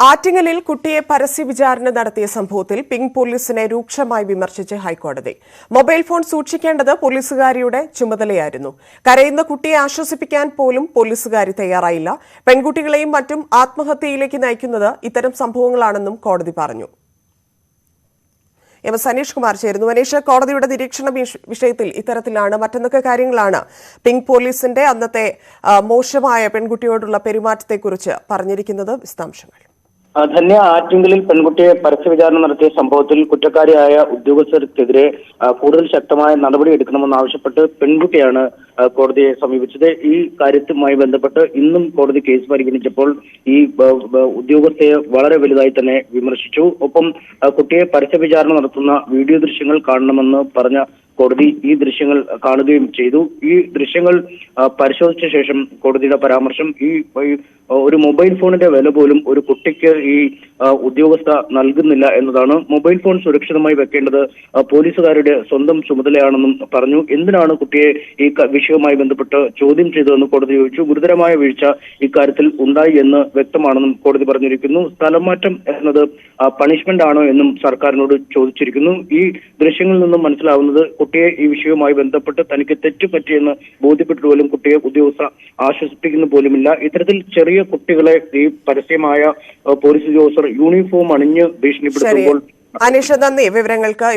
ആറ്റിങ്ങലിൽ കുട്ടിയെ പരസ്യ വിചാരണ നടത്തിയ സംഭവത്തിൽ പിങ്ക് പോലീസിനെ രൂക്ഷമായി വിമർശിച്ച് ഹൈക്കോടതി. മൊബൈൽ ഫോൺ സൂക്ഷിക്കേണ്ടത് പോലീസുകാരിയുടെ ചുമതലയായിരുന്നു. കരയുന്ന കുട്ടിയെ ആശ്വസിപ്പിക്കാൻ പോലും പോലീസുകാരി തയ്യാറായില്ല. പെൺകുട്ടികളെയും മറ്റും ആത്മഹത്യയിലേക്ക് നയിക്കുന്നത് ഇത്തരം സംഭവങ്ങളാണെന്നും കോടതി പറഞ്ഞു. സനീഷ് കുമാർ ചേരുന്നു. മനീഷ്, കോടതിയുടെ നിരീക്ഷണ വിഷയത്തിൽ ഇത്തരത്തിലാണ് മറ്റെന്തൊക്കെ കാര്യങ്ങളാണ് പിങ്ക് പോലീസിന്റെ അന്നത്തെ മോശമായ പെൺകുട്ടിയോടുള്ള പെരുമാറ്റത്തെക്കുറിച്ച് പറഞ്ഞിരിക്കുന്നത്? വിശദാംശങ്ങൾ. ധന്യ, ആറ്റിങ്ങലിൽ പെൺകുട്ടിയെ പരസ്യ വിചാരണ നടത്തിയ സംഭവത്തിൽ കുറ്റക്കാരിയായ ഉദ്യോഗസ്ഥർക്കെതിരെ കൂടുതൽ ശക്തമായ നടപടി എടുക്കണമെന്നാവശ്യപ്പെട്ട് പെൺകുട്ടിയാണ് കോടതിയെ സമീപിച്ചത്. ഈ കാര്യവുമായി ബന്ധപ്പെട്ട് ഇന്നും കോടതി കേസ് പരിഗണിച്ചപ്പോൾ ഈ ഉദ്യോഗസ്ഥയെ വളരെ വലുതായി തന്നെ വിമർശിച്ചു. ഒപ്പം കുട്ടിയെ പരസ്യ വിചാരണ നടത്തുന്ന വീഡിയോ ദൃശ്യങ്ങൾ കാണണമെന്ന് പറഞ്ഞ കോടതി ഈ ദൃശ്യങ്ങൾ കാണുകയും ചെയ്തു. ഈ ദൃശ്യങ്ങൾ പരിശോധിച്ച ശേഷം കോടതിയുടെ പരാമർശം, ഈ ഒരു മൊബൈൽ ഫോണിന്റെ വില പോലും ഒരു കുട്ടിക്ക് ഈ ഉദ്യോഗസ്ഥ നൽകുന്നില്ല എന്നതാണ്. മൊബൈൽ ഫോൺ സുരക്ഷിതമായി വെക്കേണ്ടത് പോലീസുകാരുടെ സ്വന്തം ചുമതലയാണെന്നും പറഞ്ഞു. എന്തിനാണ് കുട്ടിയെ ഈ വിഷയവുമായി ബന്ധപ്പെട്ട് ചോദ്യം ചെയ്തതെന്ന് കോടതി ചോദിച്ചു. ഗുരുതരമായ വീഴ്ച ഇക്കാര്യത്തിൽ ഉണ്ടായി എന്ന് വ്യക്തമാണെന്നും കോടതി പറഞ്ഞിരിക്കുന്നു. സ്ഥലം മാറ്റം എന്നത് പണിഷ്മെന്റ് ആണോ എന്നും സർക്കാരിനോട് ചോദിച്ചിരിക്കുന്നു. ഈ ദൃശ്യങ്ങളിൽ നിന്നും മനസ്സിലാവുന്നത് കുട്ടിയെ ഈ വിഷയവുമായി ബന്ധപ്പെട്ട് തനിക്ക് തെറ്റുപറ്റിയെന്ന് ബോധ്യപ്പെട്ടു പോലും കുട്ടിയെ ഉദ്യോഗസ്ഥ ആശ്വസിപ്പിക്കുന്ന പോലുമില്ല. ഇത്തരത്തിൽ ചെറിയ കുട്ടികളെ ഈ പരസ്യമായ പോലീസ് ഉദ്യോഗസ്ഥർ യൂണിഫോം അണിഞ്ഞ് ഭീഷണിപ്പെടുത്തുമ്പോൾ. അനീഷ, നന്ദി വിവരങ്ങൾക്ക്.